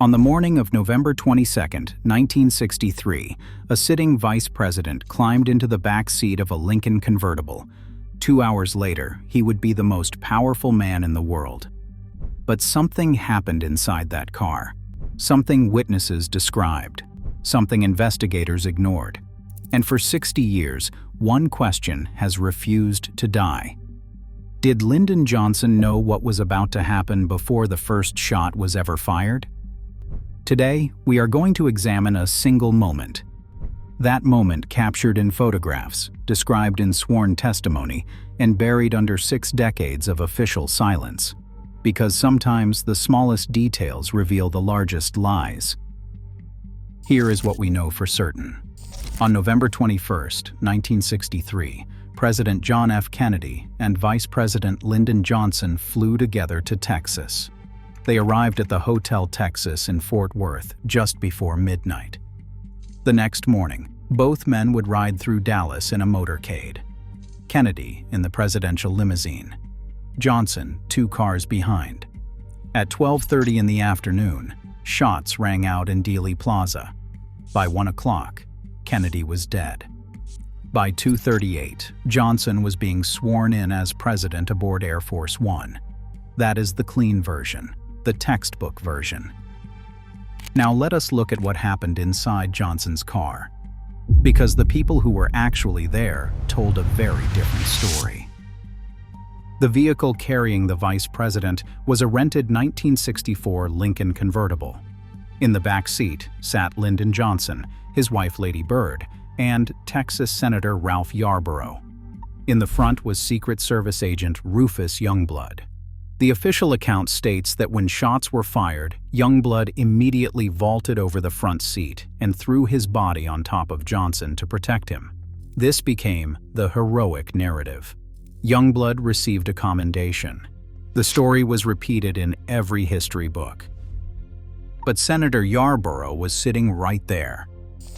On the morning of November 22, 1963, a sitting vice president climbed into the back seat of a Lincoln convertible. 2 hours later, he would be the most powerful man in the world. But something happened inside that car. Something witnesses described. Something investigators ignored. And for 60 years, one question has refused to die. Did Lyndon Johnson know what was about to happen before the first shot was ever fired? Today, we are going to examine a single moment. That moment captured in photographs, described in sworn testimony, and buried under 6 decades of official silence. Because sometimes the smallest details reveal the largest lies. Here is what we know for certain. On November 21, 1963, President John F. Kennedy and Vice President Lyndon Johnson flew together to Texas. They arrived at the Hotel Texas in Fort Worth just before midnight. The next morning, both men would ride through Dallas in a motorcade. Kennedy in the presidential limousine. Johnson 2 cars behind. At 12:30 in the afternoon, shots rang out in Dealey Plaza. By 1 o'clock, Kennedy was dead. By 2:38, Johnson was being sworn in as president aboard Air Force One. That is the clean version, the textbook version. Now let us look at what happened inside Johnson's car. Because the people who were actually there told a very different story. The vehicle carrying the vice president was a rented 1964 Lincoln convertible. In the back seat sat Lyndon Johnson, his wife Lady Bird, and Texas Senator Ralph Yarborough. In the front was Secret Service agent Rufus Youngblood. The official account states that when shots were fired, Youngblood immediately vaulted over the front seat and threw his body on top of Johnson to protect him. This became the heroic narrative. Youngblood received a commendation. The story was repeated in every history book. But Senator Yarborough was sitting right there.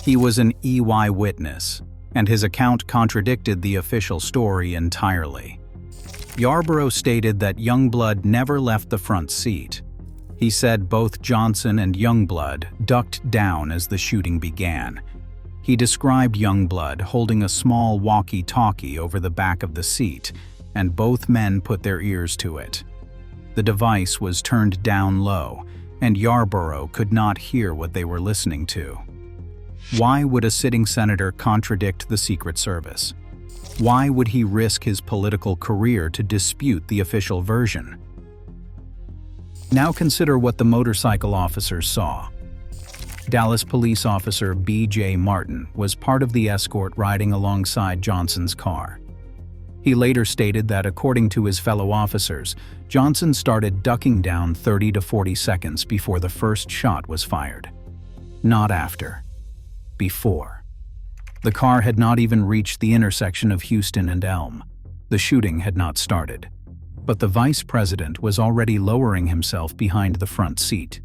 He was an EY witness, and his account contradicted the official story entirely. Yarborough stated that Youngblood never left the front seat. He said both Johnson and Youngblood ducked down as the shooting began. He described Youngblood holding a small walkie-talkie over the back of the seat, and both men put their ears to it. The device was turned down low, and Yarborough could not hear what they were listening to. Why would a sitting senator contradict the Secret Service? Why would he risk his political career to dispute the official version? Now consider what the motorcycle officers saw. Dallas police officer B.J. Martin was part of the escort riding alongside Johnson's car. He later stated that according to his fellow officers, Johnson started ducking down 30 to 40 seconds before the first shot was fired. Not after. Before. The car had not even reached the intersection of Houston and Elm. The shooting had not started. But the vice president was already lowering himself behind the front seat.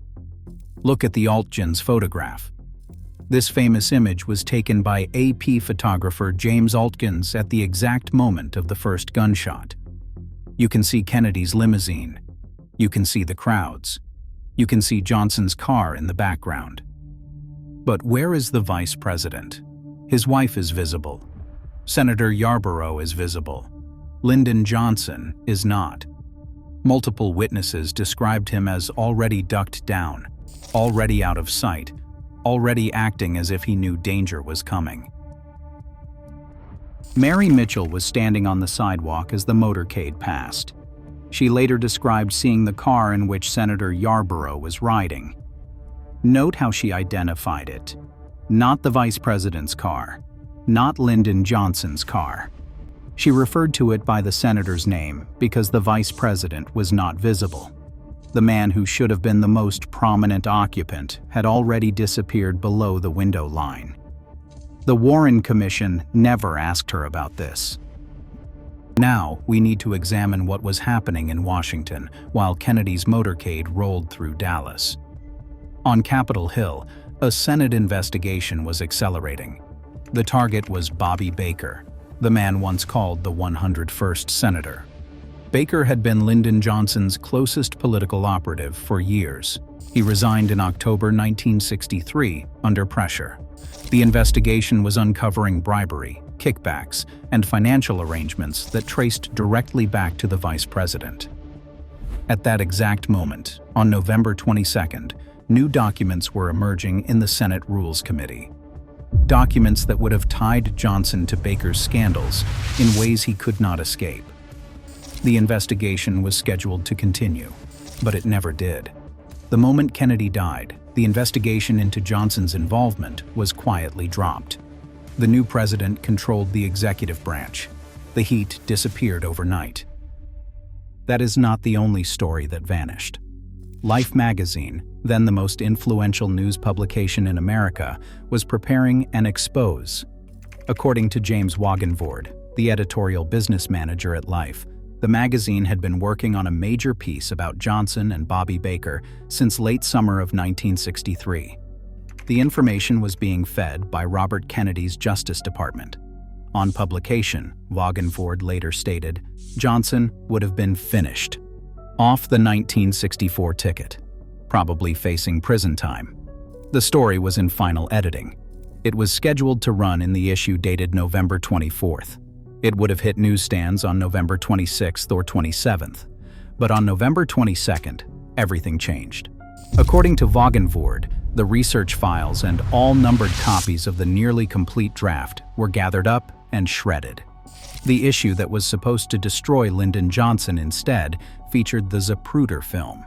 Look at the Altgens photograph. This famous image was taken by AP photographer James Altgens at the exact moment of the first gunshot. You can see Kennedy's limousine. You can see the crowds. You can see Johnson's car in the background. But where is the vice president? His wife is visible. Senator Yarborough is visible. Lyndon Johnson is not. Multiple witnesses described him as already ducked down, already out of sight, already acting as if he knew danger was coming. Mary Mitchell was standing on the sidewalk as the motorcade passed. She later described seeing the car in which Senator Yarborough was riding. Note how she identified it. Not the vice president's car, not Lyndon Johnson's car. She referred to it by the senator's name because the vice president was not visible. The man who should have been the most prominent occupant had already disappeared below the window line. The Warren Commission never asked her about this. Now we need to examine what was happening in Washington while Kennedy's motorcade rolled through Dallas. On Capitol Hill, a Senate investigation was accelerating. The target was Bobby Baker, the man once called the 101st Senator. Baker had been Lyndon Johnson's closest political operative for years. He resigned in October 1963 under pressure. The investigation was uncovering bribery, kickbacks, and financial arrangements that traced directly back to the vice president. At that exact moment, on November 22nd, new documents were emerging in the Senate Rules Committee. Documents that would have tied Johnson to Baker's scandals in ways he could not escape. The investigation was scheduled to continue, but it never did. The moment Kennedy died, the investigation into Johnson's involvement was quietly dropped. The new president controlled the executive branch. The heat disappeared overnight. That is not the only story that vanished. Life magazine, then the most influential news publication in America, was preparing an expose. According to James Wagenvord, the editorial business manager at Life, the magazine had been working on a major piece about Johnson and Bobby Baker since late summer of 1963. The information was being fed by Robert Kennedy's Justice Department. On publication, Wagenvord later stated, Johnson would have been finished, off the 1964 ticket, probably facing prison time. The story was in final editing. It was scheduled to run in the issue dated November 24th. It would have hit newsstands on November 26th or 27th. But on November 22nd, everything changed. According to Wagenvord, the research files and all numbered copies of the nearly complete draft were gathered up and shredded. The issue that was supposed to destroy Lyndon Johnson instead featured the Zapruder film.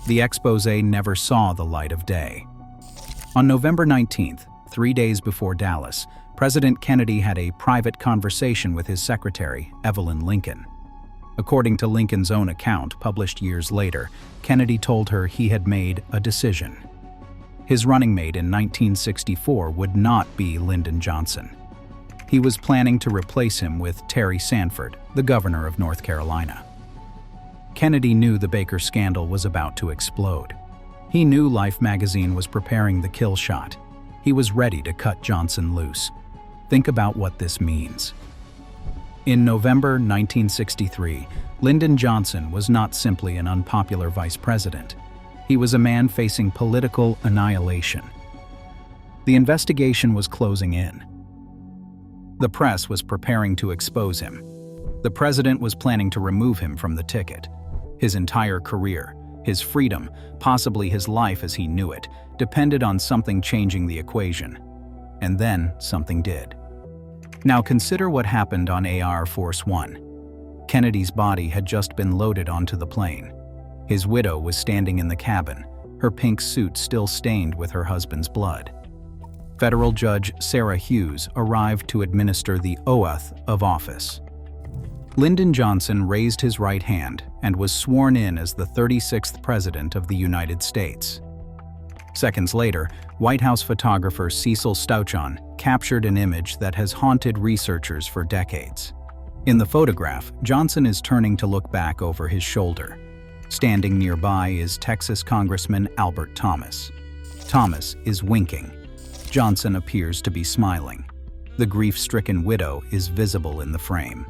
The exposé never saw the light of day. On November 19th, 3 days before Dallas, President Kennedy had a private conversation with his secretary, Evelyn Lincoln. According to Lincoln's own account, published years later, Kennedy told her he had made a decision. His running mate in 1964 would not be Lyndon Johnson. He was planning to replace him with Terry Sanford, the governor of North Carolina. Kennedy knew the Baker scandal was about to explode. He knew Life magazine was preparing the kill shot. He was ready to cut Johnson loose. Think about what this means. In November 1963, Lyndon Johnson was not simply an unpopular vice president. He was a man facing political annihilation. The investigation was closing in. The press was preparing to expose him. The president was planning to remove him from the ticket. His entire career, his freedom, possibly his life as he knew it, depended on something changing the equation. And then something did. Now consider what happened on Air Force One. Kennedy's body had just been loaded onto the plane. His widow was standing in the cabin, her pink suit still stained with her husband's blood. Federal Judge Sarah Hughes arrived to administer the oath of office. Lyndon Johnson raised his right hand and was sworn in as the 36th President of the United States. Seconds later, White House photographer Cecil Stauchon captured an image that has haunted researchers for decades. In the photograph, Johnson is turning to look back over his shoulder. Standing nearby is Texas Congressman Albert Thomas. Thomas is winking. Johnson appears to be smiling. The grief-stricken widow is visible in the frame.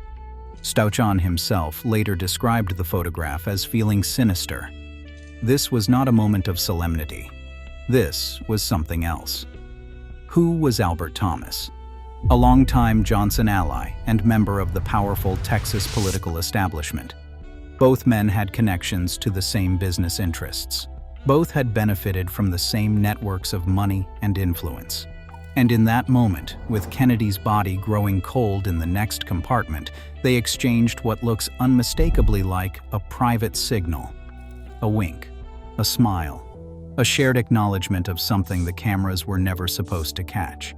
Stauchon himself later described the photograph as feeling sinister. This was not a moment of solemnity. This was something else. Who was Albert Thomas? A longtime Johnson ally and member of the powerful Texas political establishment. Both men had connections to the same business interests. Both had benefited from the same networks of money and influence. And in that moment, with Kennedy's body growing cold in the next compartment, they exchanged what looks unmistakably like a private signal. A wink, a smile, a shared acknowledgement of something the cameras were never supposed to catch.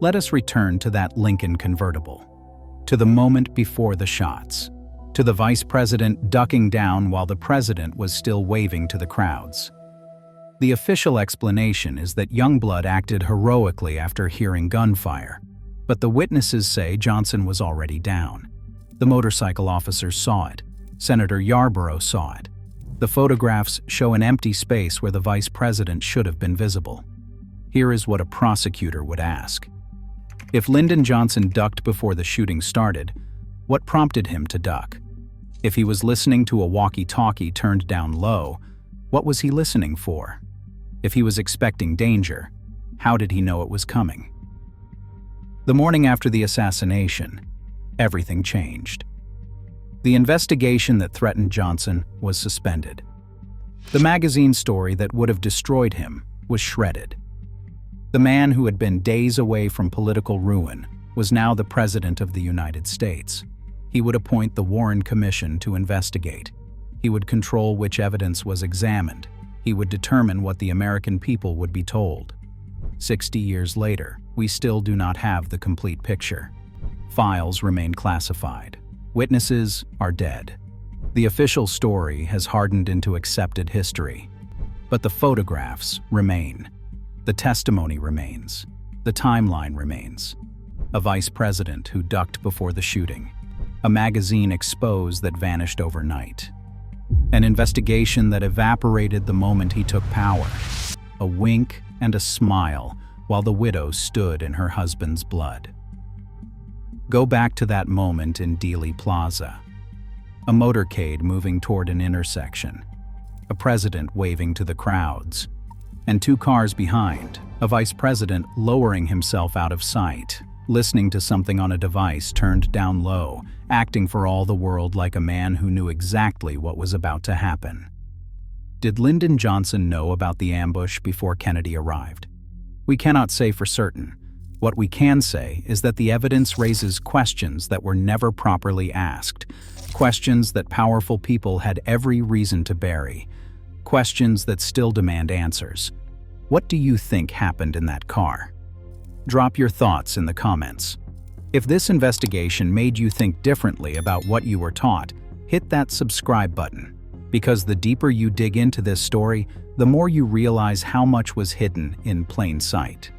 Let us return to that Lincoln convertible, to the moment before the shots, to the vice president ducking down while the president was still waving to the crowds. The official explanation is that Youngblood acted heroically after hearing gunfire, but the witnesses say Johnson was already down. The motorcycle officers saw it. Senator Yarborough saw it. The photographs show an empty space where the vice president should have been visible. Here is what a prosecutor would ask. If Lyndon Johnson ducked before the shooting started, what prompted him to duck? If he was listening to a walkie-talkie turned down low, What was he listening for? If he was expecting danger, how did he know it was coming? The morning after the assassination, everything changed. The investigation that threatened Johnson was suspended. The magazine story that would have destroyed him was shredded. The man who had been days away from political ruin was now the President of the United States. He would appoint the Warren Commission to investigate. He would control which evidence was examined. He would determine what the American people would be told. 60 years later, we still do not have the complete picture. Files remain classified. Witnesses are dead. The official story has hardened into accepted history. But the photographs remain. The testimony remains. The timeline remains. A vice president who ducked before the shooting. A magazine exposed that vanished overnight. An investigation that evaporated the moment he took power. A wink and a smile while the widow stood in her husband's blood. Go back to that moment in Dealey Plaza. A motorcade moving toward an intersection. A president waving to the crowds. And two cars behind, a vice president lowering himself out of sight, listening to something on a device turned down low, acting for all the world like a man who knew exactly what was about to happen. Did Lyndon Johnson know about the ambush before Kennedy arrived? We cannot say for certain. What we can say is that the evidence raises questions that were never properly asked, questions that powerful people had every reason to bury, questions that still demand answers. What do you think happened in that car? Drop your thoughts in the comments. If this investigation made you think differently about what you were taught, hit that subscribe button, because the deeper you dig into this story, the more you realize how much was hidden in plain sight.